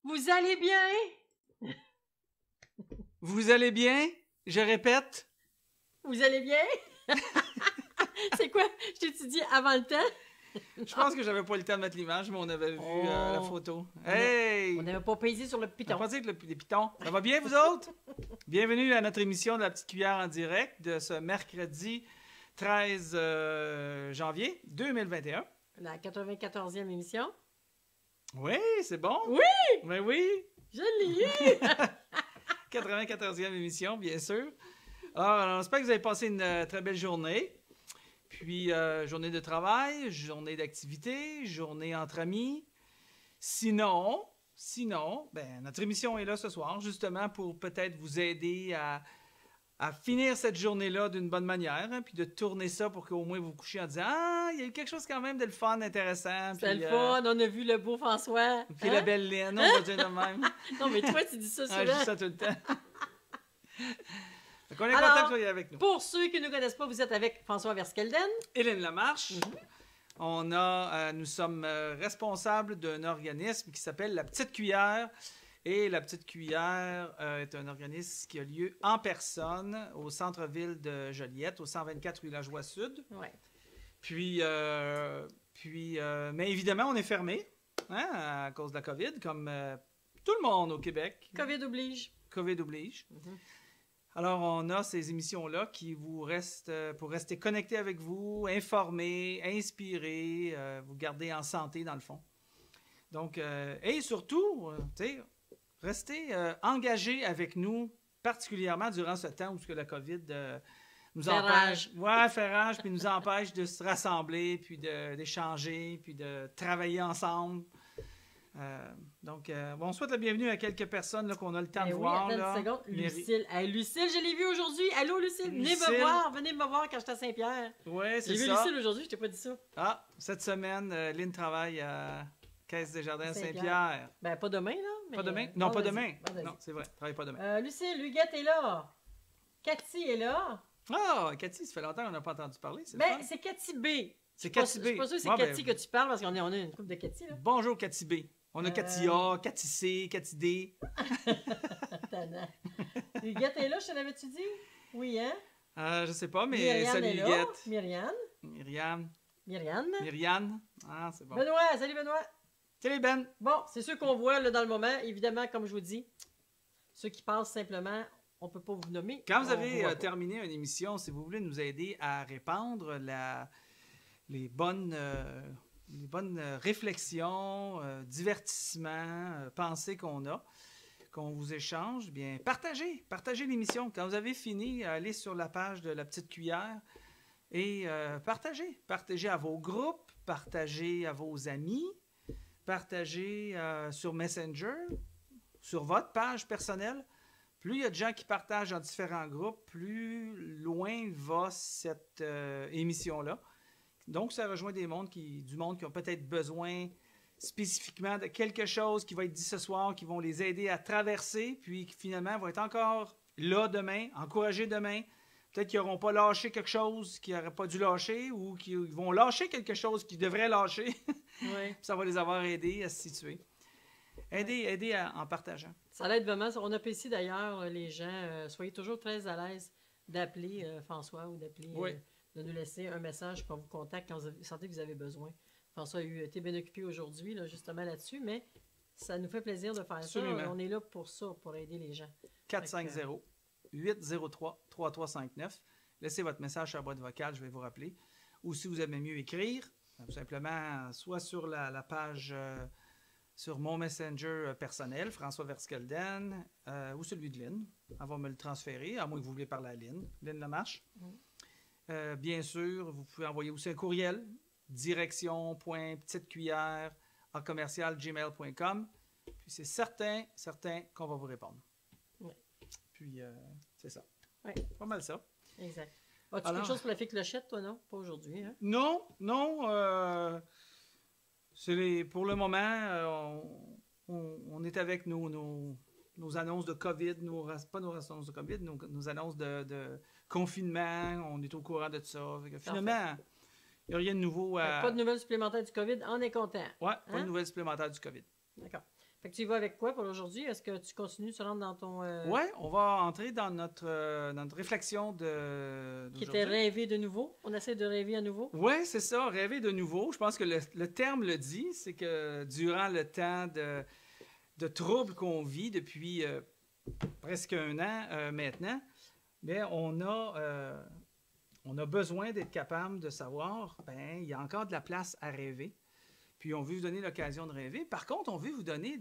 Vous allez bien? Vous allez bien? Je répète. Vous allez bien? C'est quoi? Je t'ai dit avant le temps? Je pense que j'avais pas le temps de mettre l'image, mais on avait vu la photo. Hey! On n'avait pas pesé sur le On piton. va pas dire que les pitons. Ça va bien, vous autres? Bienvenue à notre émission de la petite cuillère en direct de ce mercredi 13 janvier 2021. La 94e émission. Oui, c'est bon. Oui! Ben oui. Je l'ai eu! 94e émission, bien sûr. Alors, on espère que vous avez passé une très belle journée. Puis, journée de travail, journée d'activité, journée entre amis. Sinon, ben, notre émission est là ce soir, justement pour peut-être vous aider à finir cette journée-là d'une bonne manière, hein, puis de tourner ça pour qu'au moins vous vous couchiez en disant « Ah, il y a eu quelque chose quand même de le fun, intéressant. » C'est le fun, on a vu le beau François. Puis la belle Lynn, on va dire de même. Non, mais toi, tu dis ça souvent. Je dis ça tout le temps. Donc, on est content que vous soyez avec nous. Pour ceux qui ne nous connaissent pas, vous êtes avec François Verskelden. Hélène Lamarche. Nous sommes responsables d'un organisme qui s'appelle La Petite Cuillère. Et La Petite Cuillère est un organisme qui a lieu en personne au centre-ville de Joliette, au 124 rue Lajoie Sud. Ouais. Mais évidemment, on est fermé hein, à cause de la COVID, comme tout le monde au Québec. COVID oblige. COVID oblige. Alors, on a ces émissions-là qui vous restent pour rester connectés avec vous, informés, inspirés, vous garder en santé, dans le fond. Donc, et surtout, restez engagés avec nous, particulièrement durant ce temps où la COVID nous empêche. Ouais, fait rage, puis nous empêche de se rassembler, puis d'échanger, puis de travailler ensemble. On souhaite la bienvenue à quelques personnes là, qu'on a le temps de voir. Attends une seconde. Lucille. Hey, Lucille, je l'ai vue aujourd'hui. Allô, Lucille. Venez me voir quand j'étais à Saint-Pierre. Oui, c'est ça. J'ai vu Lucille aujourd'hui, je t'ai pas dit ça. Ah, cette semaine, Lynn travaille à Caisse des Jardins à Saint-Pierre. Ben, pas demain, là. Mais... Pas demain? Non, pas demain. Non, c'est vrai, travaille pas demain. Lucille, Huguette est là. Cathy est là. Ah, Cathy, ça fait longtemps qu'on n'a pas entendu parler. C'est c'est Cathy B. C'est Cathy B. Je suis pas sûre que c'est Cathy que tu parles parce qu'on a une couple de Cathy, là. Bonjour, Cathy B. On a Cathy A, Cathy C, Cathy D. Huguette est là, je te l'avais-tu dit? Oui, hein? Je sais pas, mais Myriam salut est là. Myriam. Myriam. Ah, c'est bon. Benoît, salut Benoît. Salut Ben. Bon, c'est ceux qu'on voit là, dans le moment. Évidemment, comme je vous dis, ceux qui passent simplement, on peut pas vous nommer. Quand vous avez terminé une émission, si vous voulez nous aider à répandre les bonnes réflexions, divertissements, pensées qu'on vous échange, bien, partagez l'émission. Quand vous avez fini, allez sur la page de La Petite Cuillère et partagez à vos groupes, partagez à vos amis, partagez sur Messenger, sur votre page personnelle. Plus il y a de gens qui partagent dans différents groupes, plus loin va cette émission-là. Donc, ça rejoint du monde qui ont peut-être besoin spécifiquement de quelque chose qui va être dit ce soir, qui vont les aider à traverser, puis qui finalement vont être encore là demain, encouragés demain. Peut-être qu'ils n'auront pas lâché quelque chose qu'ils n'auraient pas dû lâcher ou qu'ils vont lâcher quelque chose qu'ils devraient lâcher. Oui. Ça va les avoir aidés à se situer. Aider en partageant. Ça l'aide vraiment. On apprécie d'ailleurs les gens. Soyez toujours très à l'aise d'appeler François ou d'appeler... de nous laisser un message qu'on vous contacte quand vous sentez que vous avez besoin. François a été bien occupé aujourd'hui, là, justement là-dessus, mais ça nous fait plaisir de faire Absolument. ça. On est là pour ça, pour aider les gens. 450-803-3359. Laissez votre message sur la boîte vocale, je vais vous rappeler. Ou si vous aimez mieux écrire, tout simplement, soit sur la page, sur mon Messenger personnel, François Verskelden, ou celui de Lynn. Elle va me le transférer, à moins que vous vouliez parler à Lynn. Lynn Lamarche. Bien sûr, vous pouvez envoyer aussi un courriel, direction.petitecuillère@gmail.com. Puis c'est certain qu'on va vous répondre. Oui. Puis c'est ça. Oui. Pas mal ça. Exact. As-tu quelque chose pour la fille Clochette, toi, non? Pas aujourd'hui, hein? Non. Pour le moment, on est avec nos annonces de COVID, pas nos annonces de COVID, nos annonces de confinement, on est au courant de ça. Finalement, il n'y a rien de nouveau. Pas de nouvelles supplémentaires du COVID, on est content. Oui, pas de nouvelles supplémentaires du COVID. D'accord. Fait que tu y vas avec quoi pour aujourd'hui? Est-ce que tu continues de te rendre dans ton... Oui, on va entrer dans notre réflexion Qui était rêver de nouveau. On essaie de rêver à nouveau. Oui, c'est ça, rêver de nouveau. Je pense que le terme le dit, c'est que durant le temps de troubles qu'on vit depuis presque 1 an maintenant, bien, on a besoin d'être capable de savoir, ben, il y a encore de la place à rêver. Puis on veut vous donner l'occasion de rêver. Par contre, on veut vous donner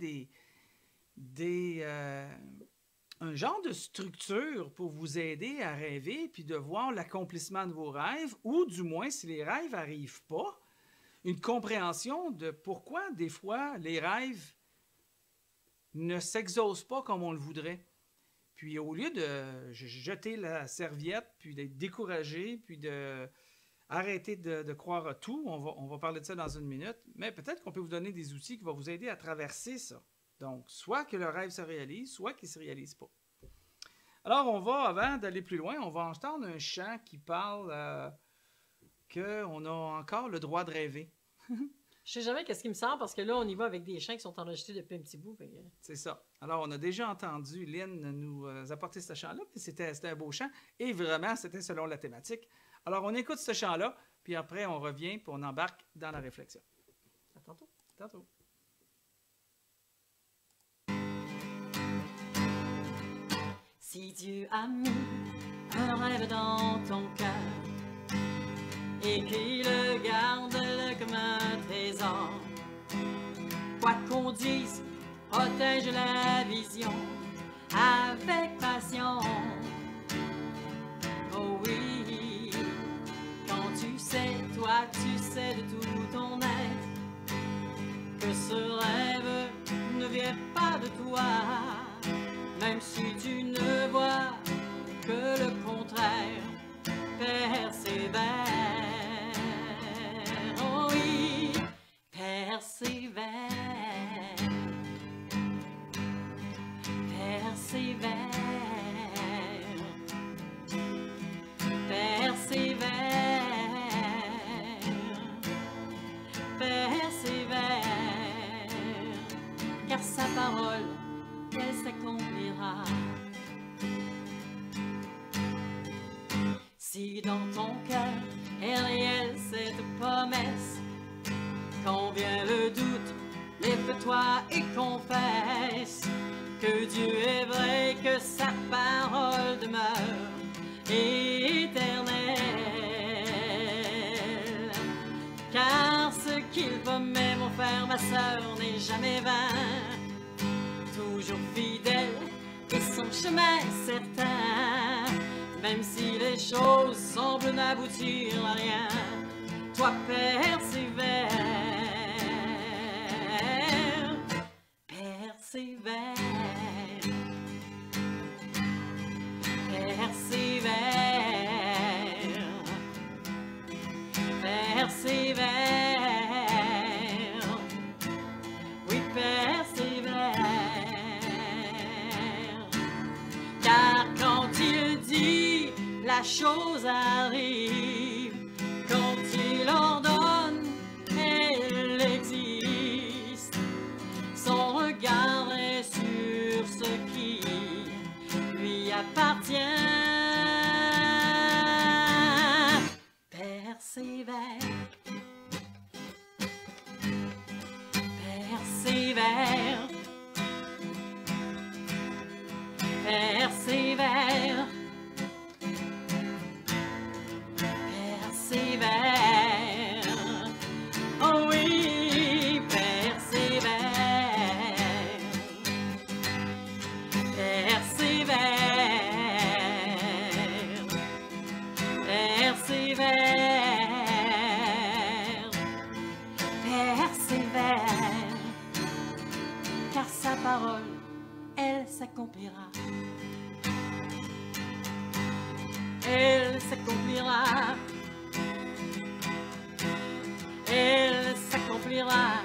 un genre de structure pour vous aider à rêver puis de voir l'accomplissement de vos rêves, ou du moins, si les rêves n'arrivent pas, une compréhension de pourquoi, des fois, les rêves ne s'exaucent pas comme on le voudrait. Puis au lieu de jeter la serviette, puis d'être découragé, puis d'arrêter de croire à tout, on va parler de ça dans 1 minute, mais peut-être qu'on peut vous donner des outils qui vont vous aider à traverser ça. Donc, soit que le rêve se réalise, soit qu'il ne se réalise pas. Alors, avant d'aller plus loin, on va entendre un chant qui parle qu'on a encore le droit de rêver. Je sais jamais qu'est-ce qui me sort, parce que là, on y va avec des chants qui sont enregistrés depuis un petit bout. C'est ça. Alors, on a déjà entendu Lynn nous apporter ce chant-là, puis c'était un beau chant, et vraiment, c'était selon la thématique. Alors, on écoute ce chant-là, puis après, on revient, puis on embarque dans la réflexion. À tantôt. Tantôt. Si Dieu a mis un rêve dans ton cœur et qu'il le garde comme un trésor, quoi qu'on dise, protège la vision avec passion. Oh oui, quand tu sais, toi tu sais de tout ton être, que ce rêve ne vient pas de toi, même si tu ne vois que le contraire, persévère. Oh oui, persévère. Persévère. Persévère. Persévère. Car sa parole, elle s'accomplira. Si dans ton cœur est réelle cette promesse, quand vient le doute, lève-toi et confesse que Dieu est vrai, que sa parole demeure éternelle. Car ce qu'il promet, mon frère, ma sœur, n'est jamais vain, toujours fidèle et son chemin certain. Même si les choses semblent n'aboutir à rien, toi persévère. Persévère. Persévère. Persévère. Oui, persévère. Car quand il dit, la chose arrive. Quand il ordonne, elle existe. Son regard est sur ce qui lui appartient. Persévère. Persévère. Persévère. Persévère. Oh oui, persévère. Persévère. Persévère. Persévère. Car sa parole, elle s'accomplira. Elle s'accomplira. Elle s'accomplira.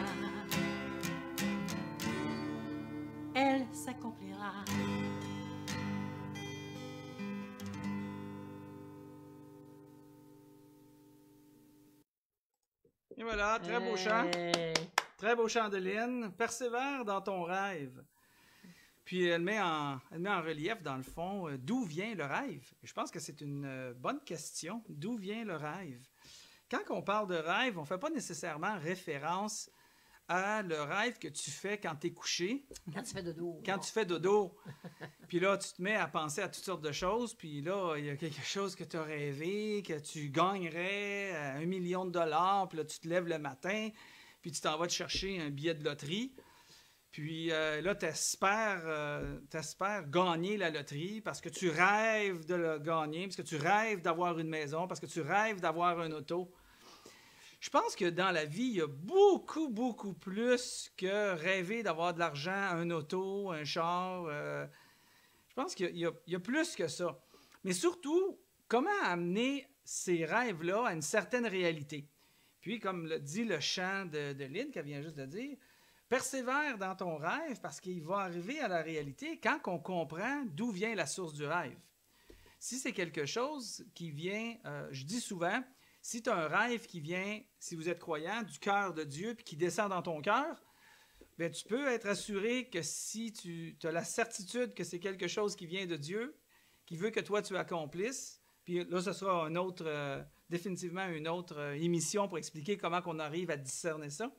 Elle s'accomplira. Et voilà, très beau chant. Très beau chant de Lynn. Persévère dans ton rêve. Puis elle met en relief, dans le fond, d'où vient le rêve. Je pense que c'est une bonne question. D'où vient le rêve? Quand on parle de rêve, on ne fait pas nécessairement référence à le rêve que tu fais quand tu es couché. Quand tu fais dodo. Quand tu fais dodo. Puis là, tu te mets à penser à toutes sortes de choses. Puis là, il y a quelque chose que tu as rêvé, que tu gagnerais 1 million de dollars. Puis là, tu te lèves le matin, puis tu t'en vas te chercher un billet de loterie. Puis là, tu espères gagner la loterie parce que tu rêves de le gagner, parce que tu rêves d'avoir une maison, parce que tu rêves d'avoir un auto. Je pense que dans la vie, il y a beaucoup, beaucoup plus que rêver d'avoir de l'argent, un auto, un char. Je pense qu'il y a plus que ça. Mais surtout, comment amener ces rêves-là à une certaine réalité? Puis, comme le dit le chant de Lynn, qu'elle vient juste de dire, persévère dans ton rêve parce qu'il va arriver à la réalité quand on comprend d'où vient la source du rêve. Si c'est quelque chose qui vient, je dis souvent, si tu as un rêve qui vient, si vous êtes croyant, du cœur de Dieu puis qui descend dans ton cœur, bien, tu peux être assuré que si tu as la certitude que c'est quelque chose qui vient de Dieu, qui veut que toi tu accomplisses, puis là ce sera définitivement une autre émission pour expliquer comment on arrive à discerner ça.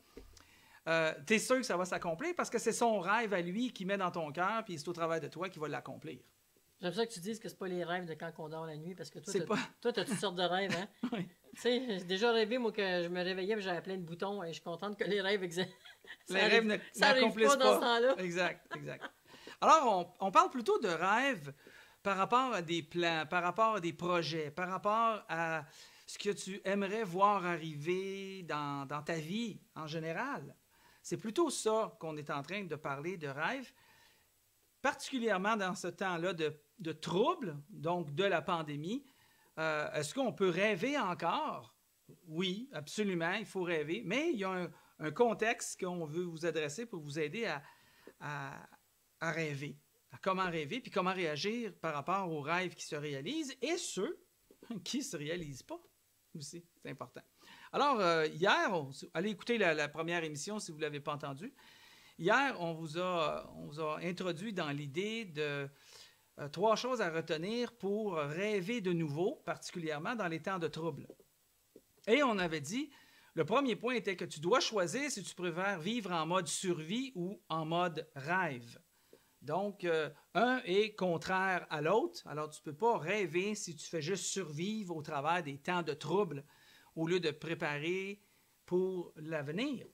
Tu es sûr que ça va s'accomplir parce que c'est son rêve à lui qui met dans ton cœur, puis c'est au travers de toi qu'il va l'accomplir. J'aime ça que tu dises que c'est pas les rêves de quand on dort la nuit, parce que toi, tu as toutes sortes de rêves, hein? Oui. Tu sais, j'ai déjà rêvé, moi, que je me réveillais et j'avais plein de boutons, et je suis contente que les rêves existent. Les rêves n'accomplissent pas. Dans ce temps-là. Exact. Alors, on parle plutôt de rêves par rapport à des plans, par rapport à des projets, par rapport à ce que tu aimerais voir arriver dans ta vie en général. C'est plutôt ça qu'on est en train de parler de rêve, particulièrement dans ce temps-là de troubles, donc de la pandémie. Est-ce qu'on peut rêver encore? Oui, absolument, il faut rêver, mais il y a un contexte qu'on veut vous adresser pour vous aider à rêver, à comment rêver, puis comment réagir par rapport aux rêves qui se réalisent et ceux qui ne se réalisent pas aussi, c'est important. Alors, hier, allez écouter la première émission si vous ne l'avez pas entendue. Hier, on vous a introduit dans l'idée de 3 choses à retenir pour rêver de nouveau, particulièrement dans les temps de trouble. Et on avait dit, le premier point était que tu dois choisir si tu préfères vivre en mode survie ou en mode rêve. Donc, un est contraire à l'autre. Alors, tu ne peux pas rêver si tu fais juste survivre au travers des temps de trouble au lieu de préparer pour l'avenir.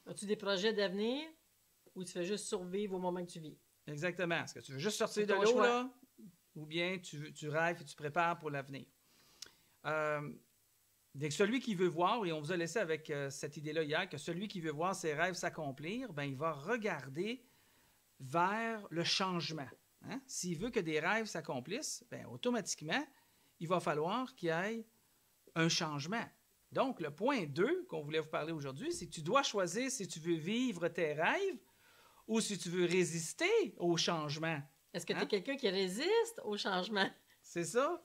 As-tu des projets d'avenir ou tu fais juste survivre au moment que tu vis? Exactement. Est-ce que tu veux juste sortir de l'eau, là? Ou bien tu rêves et tu prépares pour l'avenir? Dès que celui qui veut voir, et on vous a laissé avec cette idée-là hier, que celui qui veut voir ses rêves s'accomplir, ben, il va regarder vers le changement. Hein? S'il veut que des rêves s'accomplissent, ben, automatiquement, il va falloir qu'il y ait un changement. Donc, le point 2 qu'on voulait vous parler aujourd'hui, c'est que tu dois choisir si tu veux vivre tes rêves ou si tu veux résister au changement. Est-ce que tu es quelqu'un qui résiste au changement? C'est ça.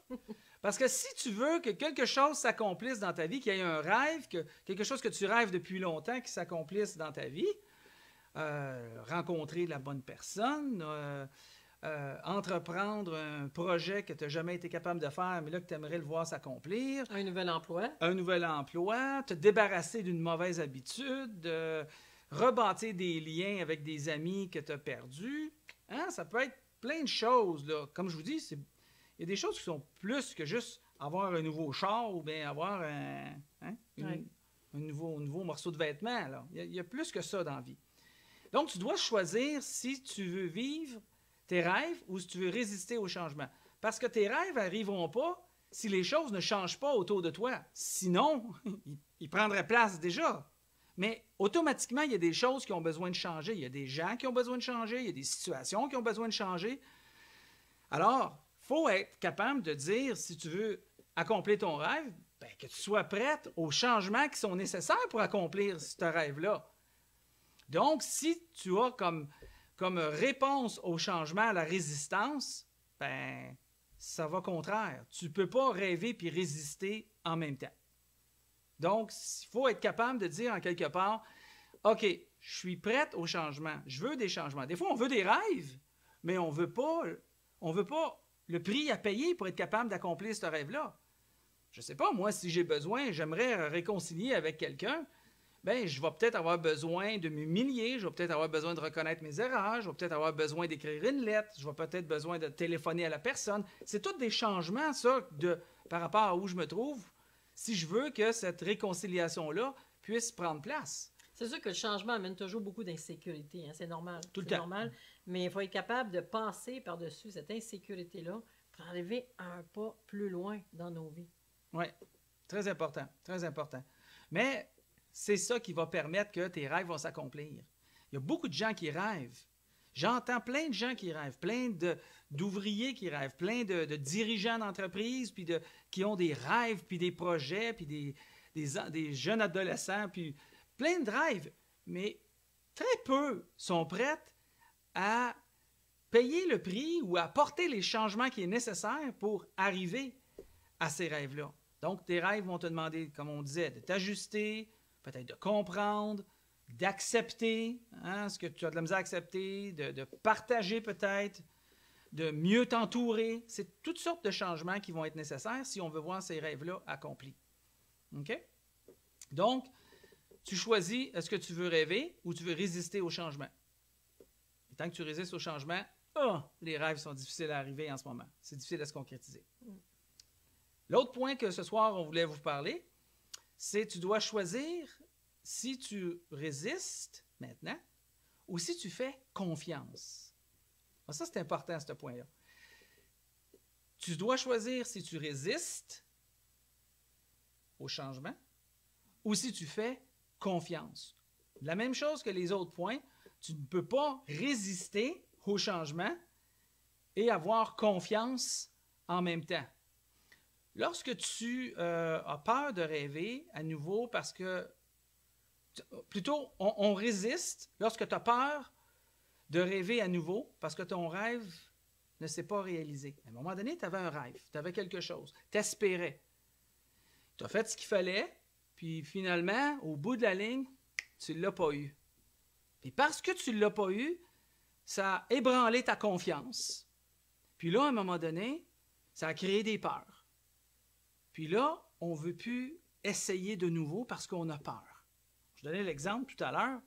Parce que si tu veux que quelque chose s'accomplisse dans ta vie, qu'il y ait un rêve, quelque chose que tu rêves depuis longtemps qui s'accomplisse dans ta vie, rencontrer la bonne personne, entreprendre un projet que tu n'as jamais été capable de faire, mais là que tu aimerais le voir s'accomplir. Un nouvel emploi. Un nouvel emploi, te débarrasser d'une mauvaise habitude, rebâtir des liens avec des amis que tu as perdus. Hein? Ça peut être plein de choses. Là. Comme je vous dis, il y a des choses qui sont plus que juste avoir un nouveau char ou bien avoir un nouveau morceau de vêtement. Là. Il y a plus que ça dans la vie. Donc, tu dois choisir si tu veux vivre tes rêves ou si tu veux résister au changement. Parce que tes rêves n'arriveront pas si les choses ne changent pas autour de toi. Sinon, ils prendraient place déjà. Mais automatiquement, il y a des choses qui ont besoin de changer. Il y a des gens qui ont besoin de changer. Il y a des situations qui ont besoin de changer. Alors, il faut être capable de dire, si tu veux accomplir ton rêve, ben, que tu sois prête aux changements qui sont nécessaires pour accomplir ce rêve-là. Donc, si tu as comme réponse au changement, la résistance, ben, ça va contraire. Tu ne peux pas rêver puis résister en même temps. Donc, il faut être capable de dire en quelque part, OK, je suis prête au changement. Je veux des changements. Des fois, on veut des rêves, mais on veut pas le prix à payer pour être capable d'accomplir ce rêve-là. Je sais pas, moi, si j'ai besoin, j'aimerais réconcilier avec quelqu'un, ben, je vais peut-être avoir besoin de m'humilier, je vais peut-être avoir besoin de reconnaître mes erreurs, je vais peut-être avoir besoin d'écrire une lettre, je vais peut-être besoin de téléphoner à la personne. C'est tous des changements, ça, par rapport à où je me trouve, si je veux que cette réconciliation-là puisse prendre place. C'est sûr que le changement amène toujours beaucoup d'insécurité, hein? C'est normal. Tout le C'est temps. normal, mais il faut être capable de passer par-dessus cette insécurité-là pour arriver un pas plus loin dans nos vies. Oui, très important, très important. Mais c'est ça qui va permettre que tes rêves vont s'accomplir. Il y a beaucoup de gens qui rêvent. J'entends plein de gens qui rêvent, plein d'ouvriers qui rêvent, plein de dirigeants d'entreprises puis qui ont des rêves, puis des projets, puis des jeunes adolescents, puis plein de rêves. Mais très peu sont prêts à payer le prix ou à apporter les changements qui est nécessaire pour arriver à ces rêves-là. Donc, tes rêves vont te demander, comme on disait, de t'ajuster, peut-être de comprendre, d'accepter ce que tu as de la misère à accepter, de partager peut-être, de mieux t'entourer. C'est toutes sortes de changements qui vont être nécessaires si on veut voir ces rêves-là accomplis. OK? Donc, tu choisis, est-ce que tu veux rêver ou tu veux résister au changement? Et tant que tu résistes au changement, les rêves sont difficiles à arriver en ce moment. C'est difficile à se concrétiser. L'autre point que ce soir, on voulait vous parler, c'est tu dois choisir si tu résistes maintenant ou si tu fais confiance. Alors ça, c'est important, ce point-là. Tu dois choisir si tu résistes au changement ou si tu fais confiance. La même chose que les autres points, tu ne peux pas résister au changement et avoir confiance en même temps. Lorsque tu as peur de rêver à nouveau parce que, plutôt, on résiste lorsque tu as peur de rêver à nouveau parce que ton rêve ne s'est pas réalisé. À un moment donné, tu avais un rêve, tu avais quelque chose, tu espérais. Tu as fait ce qu'il fallait, puis finalement, au bout de la ligne, tu ne l'as pas eu. Puis parce que tu ne l'as pas eu, ça a ébranlé ta confiance. Puis là, à un moment donné, ça a créé des peurs. Puis là, on ne veut plus essayer de nouveau parce qu'on a peur. Je donnais l'exemple tout à l'heure.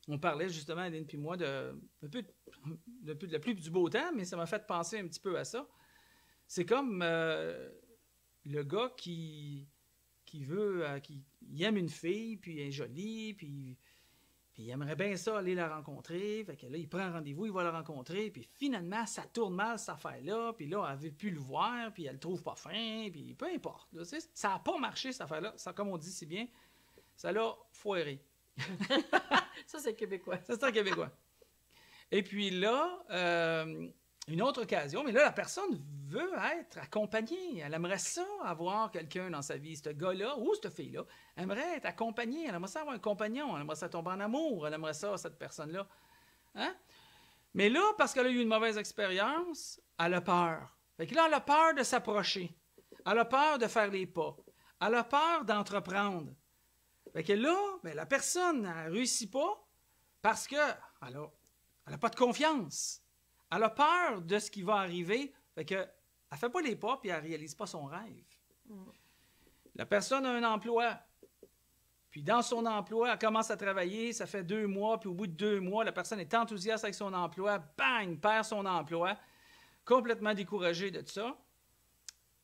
On parlait justement, Aline puis moi, de la pluie et du beau temps, mais ça m'a fait penser un petit peu à ça. C'est comme le gars qui aime une fille, puis elle est jolie, puis il aimerait bien ça aller la rencontrer. Fait que là, il prend un rendez-vous, il va la rencontrer, puis finalement, ça tourne mal, cette affaire-là, puis là, elle ne veut plus le voir, puis elle le trouve pas fin, puis peu importe. Là, ça n'a pas marché, cette affaire-là. Ça, comme on dit si bien, ça l'a foiré. Ça, c'est québécois. Ça, c'est un Québécois. Et puis là, une autre occasion, mais là, la personne veut être accompagnée. Elle aimerait ça, avoir quelqu'un dans sa vie. Ce gars-là ou cette fille-là aimerait être accompagnée. Elle aimerait ça avoir un compagnon. Elle aimerait ça tomber en amour. Elle aimerait ça, cette personne-là. Hein? Mais là, parce qu'elle a eu une mauvaise expérience, elle a peur. Fait que là, elle a peur de s'approcher. Elle a peur de faire les pas. Elle a peur d'entreprendre. Fait que là, ben, la personne ne réussit pas parce qu'elle n'a pas de confiance. Elle a peur de ce qui va arriver. Fait que, elle ne fait pas les pas et elle ne réalise pas son rêve. La personne a un emploi. Puis dans son emploi, elle commence à travailler, ça fait 2 mois, puis au bout de 2 mois, la personne est enthousiaste avec son emploi, bang, perd son emploi, complètement découragée de tout ça.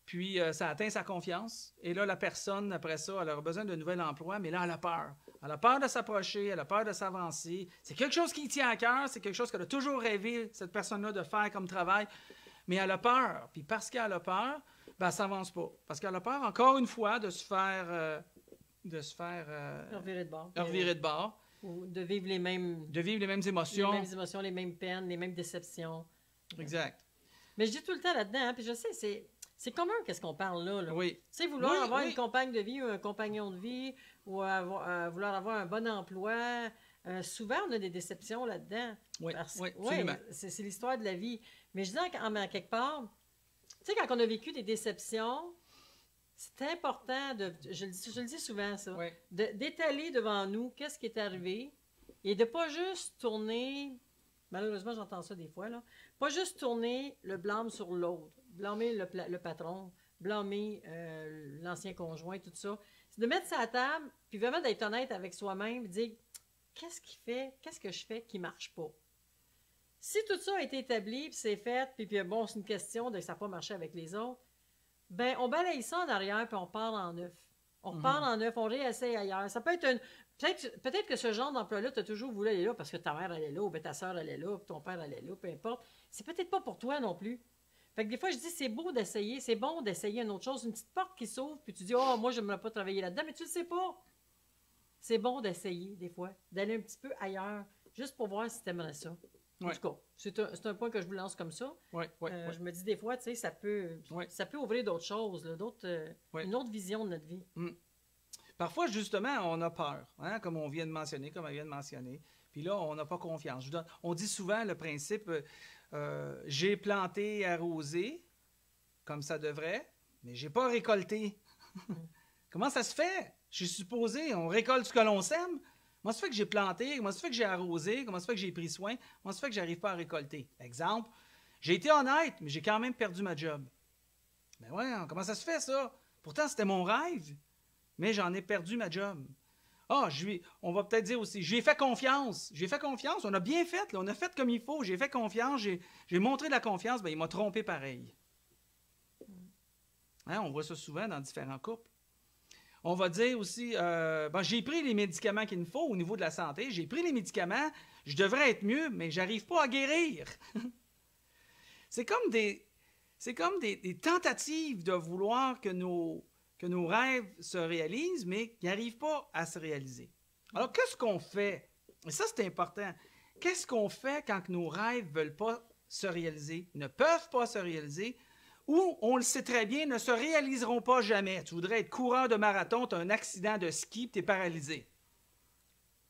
Puis ça atteint sa confiance. Et là, la personne, après ça, elle a besoin d'un nouvel emploi, mais là, elle a peur. Elle a peur de s'approcher, elle a peur de s'avancer. C'est quelque chose qui tient à cœur, c'est quelque chose qu'elle a toujours rêvé, cette personne-là, de faire comme travail. Mais elle a peur. Puis parce qu'elle a peur, ben, elle ne s'avance pas. Parce qu'elle a peur, encore une fois, de se faire revirer de bord. Revirer de bord. Ou de vivre les mêmes émotions. Les mêmes émotions, les mêmes peines, les mêmes déceptions. Exact. Mais je dis tout le temps là-dedans, hein, puis je sais, c'est commun qu'est-ce qu'on parle là. Oui. Tu sais, vouloir avoir une compagne de vie ou un compagnon de vie, ou vouloir avoir un bon emploi, souvent on a des déceptions là-dedans. Oui, absolument. C'est l'histoire de la vie. Mais je dis en quelque part, tu sais, quand on a vécu des déceptions, c'est important je le dis souvent ça, d'étaler devant nous qu'est-ce qui est arrivé, Et de pas juste tourner, malheureusement j'entends ça des fois, là, pas juste tourner le blâme sur l'autre, blâmer le patron, blâmer l'ancien conjoint, tout ça. C'est de mettre ça à table, puis vraiment d'être honnête avec soi-même, dire qu'est-ce que je fais qui marche pas. Si tout ça a été établi, puis c'est fait, puis bon, c'est une question de que ça n'a pas marché avec les autres, ben on balaye ça en arrière, puis on part en neuf. On repart en neuf, on réessaye ailleurs. Ça peut être une... Peut-être que ce genre d'emploi-là, tu as toujours voulu aller là parce que ta mère allait là, ou bien ta soeur allait là, puis ton père allait là, peu importe. C'est peut-être pas pour toi non plus. Fait que des fois, je dis, c'est beau d'essayer, c'est bon d'essayer une autre chose, une petite porte qui s'ouvre, puis tu dis, oh, moi, je n'aimerais pas travailler là-dedans, mais tu le sais pas. C'est bon d'essayer, des fois, d'aller un petit peu ailleurs, juste pour voir si tu aimerais ça. En tout cas, c'est un point que je vous lance comme ça. Je me dis des fois, tu sais, ça peut ouvrir d'autres choses, là, une autre vision de notre vie. Parfois, justement, on a peur, hein, comme elle vient de mentionner. Puis là, on n'a pas confiance. On dit souvent le principe, j'ai planté, arrosé, comme ça devrait, mais j'ai pas récolté. Comment ça se fait? Je suis supposé, on récolte ce que l'on sème. Comment ça fait que j'ai planté? Comment ça fait que j'ai arrosé? Comment ça fait que j'ai pris soin? Comment ça fait que j'arrive pas à récolter? Exemple, j'ai été honnête, mais j'ai quand même perdu ma job. Ben ouais, comment ça se fait ça? Pourtant, c'était mon rêve, mais j'en ai perdu ma job. On va peut-être dire aussi, j'ai fait confiance. J'ai fait confiance, on a bien fait, là, on a fait comme il faut, j'ai fait confiance, j'ai montré de la confiance, ben il m'a trompé pareil. Hein, on voit ça souvent dans différents couples. On va dire aussi, j'ai pris les médicaments qu'il me faut au niveau de la santé, j'ai pris les médicaments, je devrais être mieux, mais j'arrive pas à guérir. C'est comme des tentatives de vouloir que nos rêves se réalisent, mais qui n'arrivent pas à se réaliser. Alors, qu'est-ce qu'on fait? Et ça, c'est important. Qu'est-ce qu'on fait quand nos rêves ne veulent pas se réaliser, ne peuvent pas se réaliser, ou, on le sait très bien, ne se réaliseront pas jamais? Tu voudrais être coureur de marathon, tu as un accident de ski, tu es paralysé.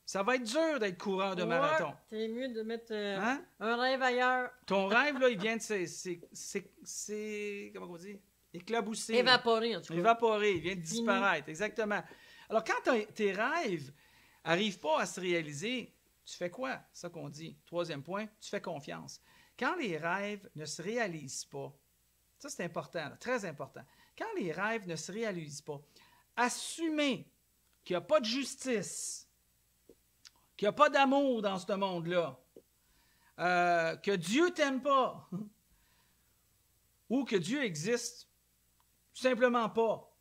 Ça va être dur d'être coureur de marathon. C'est mieux de mettre un rêve ailleurs. Ton rêve, là, il vient de... comment on dit? Éclabousser. Évaporer, en tout cas. Évaporer, il vient de disparaître, exactement. Alors, quand tes rêves n'arrivent pas à se réaliser, tu fais quoi? C'est ça qu'on dit. Troisième point, tu fais confiance. Quand les rêves ne se réalisent pas, ça c'est important, là, très important. Quand les rêves ne se réalisent pas, assumer qu'il n'y a pas de justice, qu'il n'y a pas d'amour dans ce monde-là, que Dieu t'aime pas, ou que Dieu existe tout simplement pas,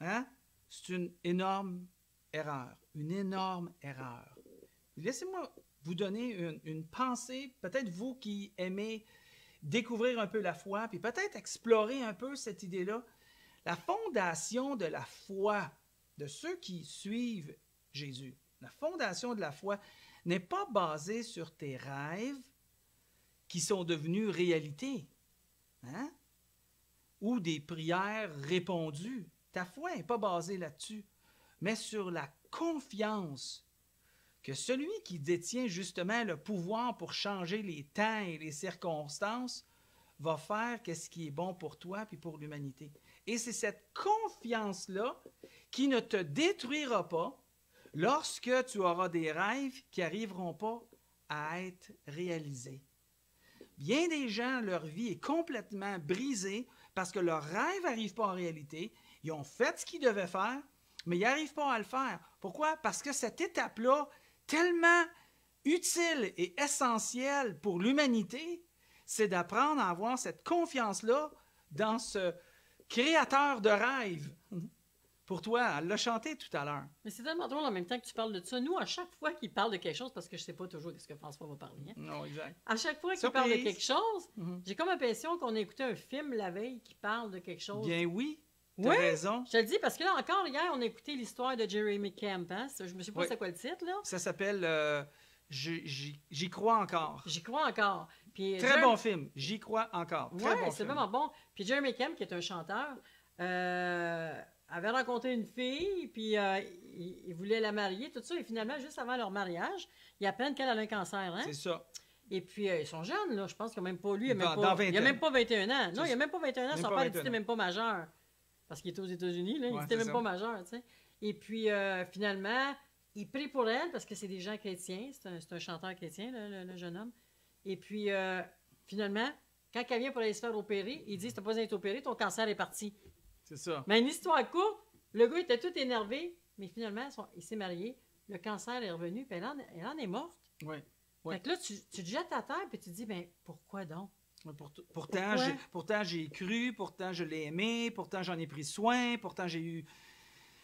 hein? C'est une énorme erreur. Une énorme erreur. Laissez-moi vous donner une pensée, peut-être vous qui aimez découvrir un peu la foi, puis peut-être explorer un peu cette idée-là. La fondation de la foi de ceux qui suivent Jésus, la fondation de la foi n'est pas basée sur tes rêves qui sont devenus réalité, hein? Ou des prières répondues. Ta foi n'est pas basée là-dessus, mais sur la confiance que celui qui détient justement le pouvoir pour changer les temps et les circonstances va faire ce qui est bon pour toi et pour l'humanité. Et c'est cette confiance-là qui ne te détruira pas lorsque tu auras des rêves qui n'arriveront pas à être réalisés. Bien des gens, leur vie est complètement brisée parce que leur rêve n'arrive pas en réalité. Ils ont fait ce qu'ils devaient faire, mais ils n'arrivent pas à le faire. Pourquoi? Parce que cette étape-là, tellement utile et essentielle pour l'humanité, c'est d'apprendre à avoir cette confiance-là dans ce créateur de rêves. Pour toi, elle l'a chanté tout à l'heure. Mais c'est tellement drôle en même temps que tu parles de ça. Nous, à chaque fois qu'il parle de quelque chose, parce que je ne sais pas toujours ce que François va parler. Hein? Non, exact. À chaque fois qu'il parle de quelque chose, j'ai comme l'impression qu'on a écouté un film la veille qui parle de quelque chose. Bien oui, tu as raison. Je te le dis, parce que là, encore hier, on a écouté l'histoire de Jeremy Camp. Hein? Je me sais pas c'est quoi le titre, là. Ça s'appelle J'y crois encore. J'y crois encore. Puis, très bon film. J'y crois encore. Très bon film. C'est vraiment bon. Puis Jeremy Camp, qui est un chanteur, avait rencontré une fille, puis il voulait la marier, tout ça, et finalement, juste avant leur mariage, il apprennent qu'elle a un cancer. Hein? C'est ça. Et puis, ils sont jeunes, là, je pense que même pas lui, il n'a même pas 21 ans. Non, il n'a même pas 21 ans, son père n'était même pas majeur. Parce qu'il est aux États-Unis, là, il n'était même pas majeur, tu sais. Et puis, finalement, il prie pour elle parce que c'est des gens chrétiens. C'est un chanteur chrétien, le jeune homme. Et puis, finalement, quand elle vient pour aller se faire opérer, il dit, si t'as pas besoin d'être opéré, ton cancer est parti. C'est ça. Mais une histoire courte, le gars était tout énervé, mais finalement, il s'est marié, le cancer est revenu, puis elle en est morte. Oui. Fait que là, tu te jettes à terre, puis tu te dis, ben pourquoi donc? Pourtant, j'ai cru, pourtant, je l'ai aimé, pourtant, j'en ai pris soin, pourtant, j'ai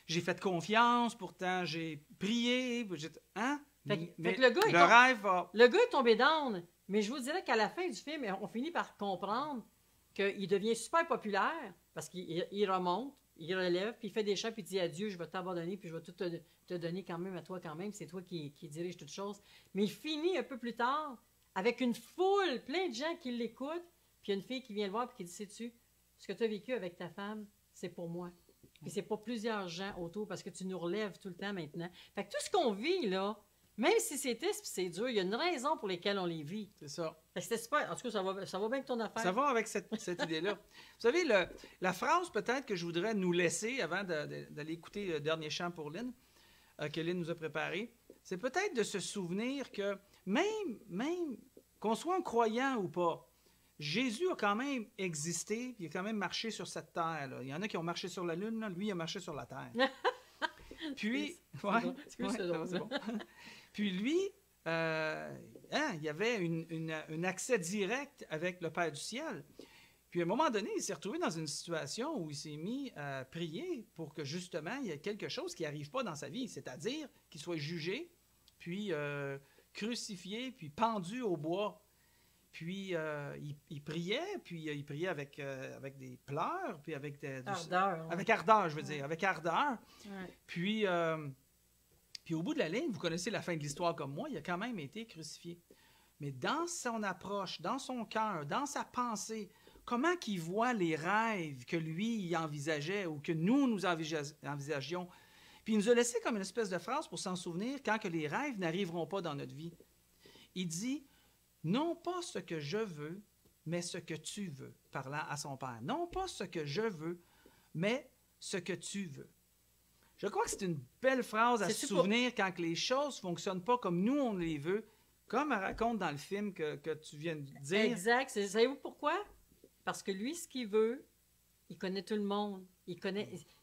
fait confiance, pourtant, j'ai prié. Hein? Fait que le gars est tombé down, mais je vous dirais qu'à la fin du film, on finit par comprendre qu'il devient super populaire parce qu'il remonte, il relève, puis il fait des chants, puis il dit adieu, je vais t'abandonner, puis je vais tout te donner quand même à toi quand même, c'est toi qui dirige toutes choses. Mais il finit un peu plus tard avec une foule, plein de gens qui l'écoutent, puis il y a une fille qui vient le voir et qui dit, sais-tu, ce que tu as vécu avec ta femme, c'est pour moi. Puis c'est pas plusieurs gens autour parce que tu nous relèves tout le temps maintenant. Fait que tout ce qu'on vit, là, même si c'est triste et c'est dur, il y a une raison pour laquelle on les vit. C'est ça. Fait que c'était super. En tout cas, ça va bien avec ton affaire. Ça va avec cette idée-là. Vous savez, la phrase peut-être que je voudrais nous laisser avant d'aller écouter le dernier chant pour Lynn, que Lynn nous a préparé, c'est peut-être de se souvenir que même qu'on soit un croyant ou pas, Jésus a quand même existé, puis il a quand même marché sur cette terre. Là. Il y en a qui ont marché sur la Lune, là, lui, il a marché sur la Terre. Puis, c'est bon. Puis lui, il y avait un accès direct avec le Père du ciel. Puis à un moment donné, il s'est retrouvé dans une situation où il s'est mis à prier pour que justement, il y ait quelque chose qui n'arrive pas dans sa vie, c'est-à-dire qu'il soit jugé, puis crucifié, puis pendu au bois. Puis il priait, avec des pleurs, puis avec ardeur. Avec ardeur, je veux dire, avec ardeur. Ouais. Puis au bout de la ligne, vous connaissez la fin de l'histoire comme moi, il a quand même été crucifié. Mais dans son approche, dans son cœur, dans sa pensée, comment qu'il voit les rêves que lui il envisageait ou que nous envisagions. Puis il nous a laissé comme une espèce de phrase pour s'en souvenir quand que les rêves n'arriveront pas dans notre vie. Il dit, non pas ce que je veux, mais ce que tu veux, parlant à son Père. Non pas ce que je veux, mais ce que tu veux. Je crois que c'est une belle phrase à se souvenir quand les choses ne fonctionnent pas comme nous on les veut, comme elle raconte dans le film que tu viens de dire. Exact. Savez-vous pourquoi? Parce que lui, ce qu'il veut, il connaît tout le monde.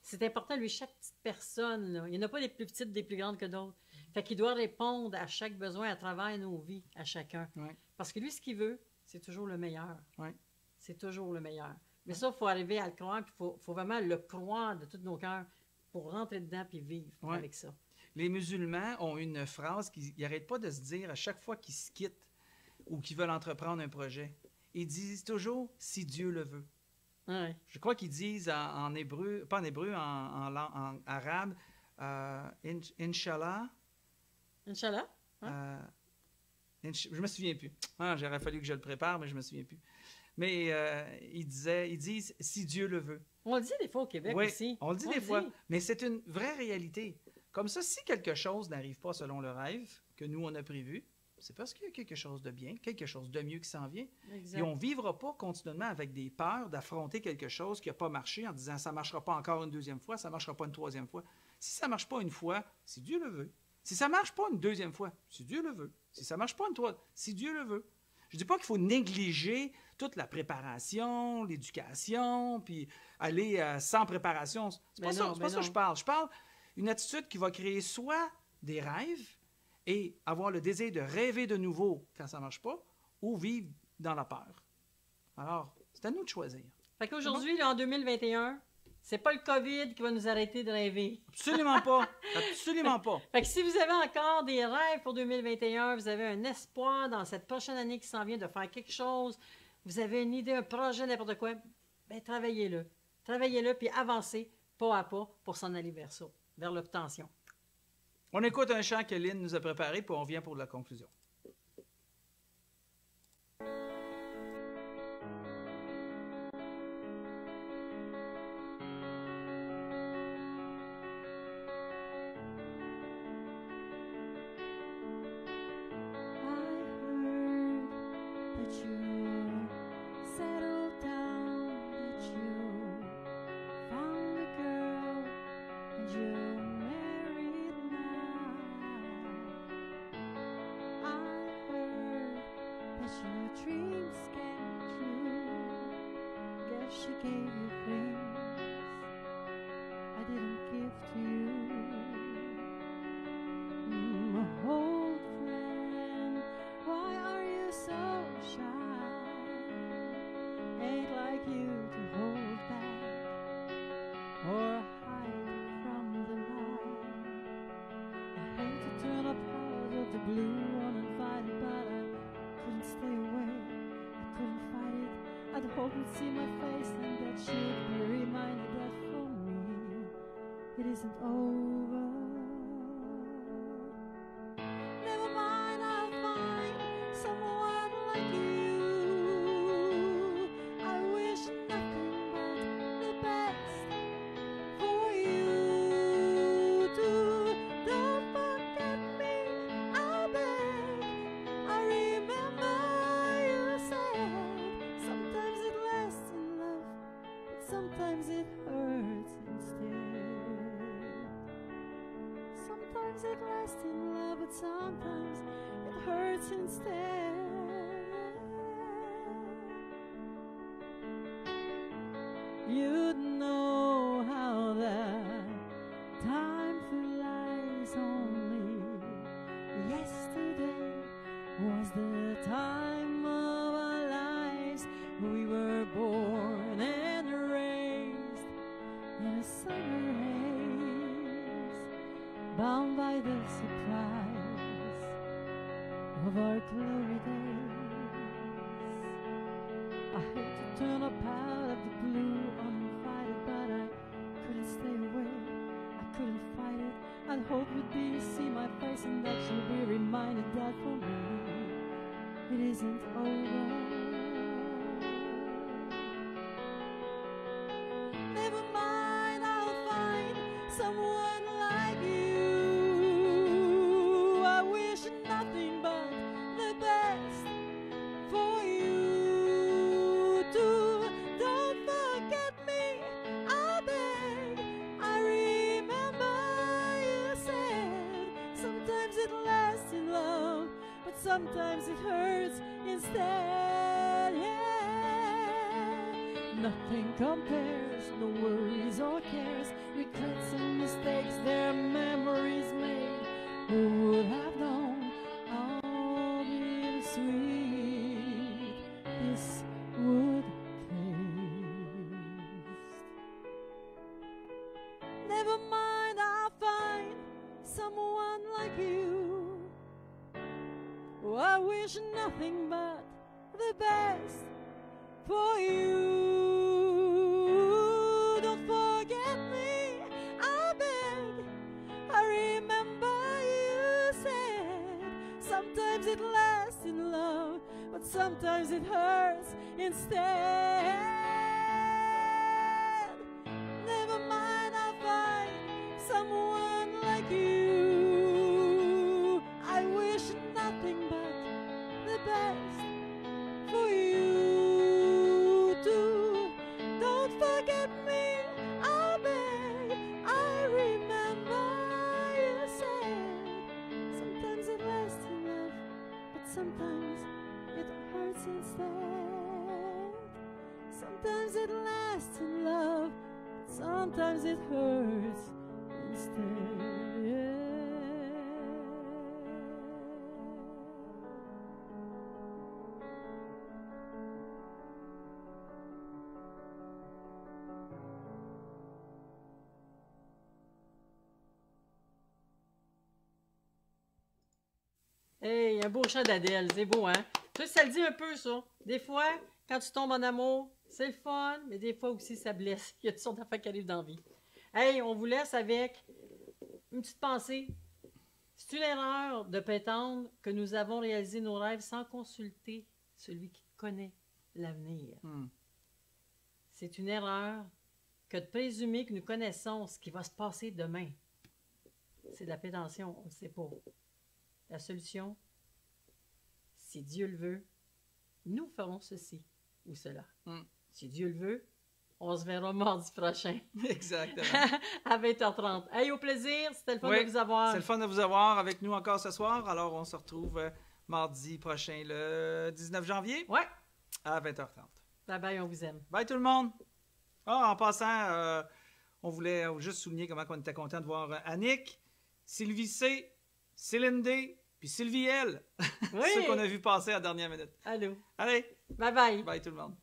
C'est important, lui, chaque petite personne. Là. Il n'y en a pas des plus petites, des plus grandes que d'autres. Fait qu'il doit répondre à chaque besoin à travers nos vies, à chacun. Ouais. Parce que lui, ce qu'il veut, c'est toujours le meilleur. Ouais. C'est toujours le meilleur. Mais ça, il faut arriver à le croire, puis il faut vraiment le croire de tous nos cœurs pour rentrer dedans et vivre avec ça. Les musulmans ont une phrase qu'ils n'arrêtent pas de se dire à chaque fois qu'ils se quittent ou qu'ils veulent entreprendre un projet. Ils disent toujours « si Dieu le veut ». Ouais. Je crois qu'ils disent en hébreu, pas en hébreu, en arabe, Inch'Allah. Inch'Allah. Je me souviens plus. J'aurais fallu que je le prépare, mais je me souviens plus. Mais ils disent si Dieu le veut. On le dit des fois au Québec aussi. On le dit des fois, mais c'est une vraie réalité. Comme ça, si quelque chose n'arrive pas selon le rêve que nous, on a prévu, c'est parce qu'il y a quelque chose de bien, quelque chose de mieux qui s'en vient. Exact. Et on ne vivra pas continuellement avec des peurs d'affronter quelque chose qui n'a pas marché en disant ça ne marchera pas encore une deuxième fois, ça ne marchera pas une troisième fois. Si ça ne marche pas une fois, si Dieu le veut. Si ça ne marche pas une deuxième fois, si Dieu le veut. Si ça ne marche pas une troisième, si Dieu le veut. Je ne dis pas qu'il faut négliger toute la préparation, l'éducation, puis aller sans préparation. C'est pas ça que je parle. Je parle d'une attitude qui va créer soit des rêves et avoir le désir de rêver de nouveau quand ça ne marche pas, ou vivre dans la peur. Alors, c'est à nous de choisir. Fait qu'aujourd'hui, là, en 2021, c'est pas le COVID qui va nous arrêter de rêver. Absolument pas. Absolument pas. Fait que si vous avez encore des rêves pour 2021, vous avez un espoir dans cette prochaine année qui s'en vient de faire quelque chose, vous avez une idée, un projet, n'importe quoi, bien, travaillez-le. Travaillez-le, puis avancez pas à pas pour s'en aller vers ça, vers l'obtention. On écoute un chant que Lynn nous a préparé, puis on vient pour la conclusion. You're married now. Guess your dreams came true. Guess she gave you things I didn't give to you. Old friend, why are you so shy? Ain't like you to hold back or hide from the light. I hate to turn up out of the blue uninvited, but I couldn't stay away. I couldn't fight it. I'd hope you'd see my face and that you'd be reminded that for me it isn't over. Never mind, I'll find someone like you. I wish nothing but the best for you too. Don't forget me, I'll beg. I remember you said sometimes it lasts in love, but sometimes it hurts instead. Sometimes it lasts in love, but sometimes it hurts instead. You'd know how that time flies. Only yesterday was the time of our lives. We were born and raised in a summer haze, bound by the surprise of our glory days. I hate to turn up out of the blue uninvited, but I couldn't stay away. I couldn't fight it. I'd hope you'd be see my face and that you'd be reminded that for me it isn't over. Never mind, I'll find someone like you. I wish nothing but the best for you too. Don't forget me, I'll beg. I remember you said sometimes it lasts in love, but sometimes it hurts instead. Yeah. Nothing compares, no worries or cares, regrets and mistakes, their memories made. Who would have known how bittersweet this would taste? Never mind, I'll find someone like you. Oh, I wish nothing but the best for you. Don't forget me, I beg. I remember you said sometimes it lasts in love, but sometimes it hurts instead. Never mind, I'll find someone like you. I wish nothing but the best for you too. Don't forget me, I'll beg. I remember you said sometimes it lasts in love, but sometimes it hurts instead. Sometimes it lasts in love, but sometimes it hurts instead. Hey, un beau chant d'Adèle, c'est beau, hein? Ça le dit un peu, ça. Des fois, quand tu tombes en amour, c'est le fun, mais des fois aussi, ça blesse. Il y a toutes sortes d'affaires qui arrivent dans la vie. Hey, on vous laisse avec une petite pensée. C'est une erreur de prétendre que nous avons réalisé nos rêves sans consulter celui qui connaît l'avenir. C'est une erreur que de présumer que nous connaissons ce qui va se passer demain. C'est de la prétention, on ne sait pas. La solution, si Dieu le veut, nous ferons ceci ou cela. Si Dieu le veut, on se verra mardi prochain. Exactement. À 20h30. Hey, au plaisir, c'était le fun de vous avoir. C'est le fun de vous avoir avec nous encore ce soir. Alors, on se retrouve mardi prochain, le 19 janvier. Ouais. À 20h30. Bye bye, on vous aime. Bye tout le monde. En passant, on voulait juste souligner comment on était content de voir Annick, Sylvie C, Céline D, puis Sylvie L. Oui. Ceux qu'on a vu passer à la dernière minute. Allô. Allez. Bye bye. Bye tout le monde.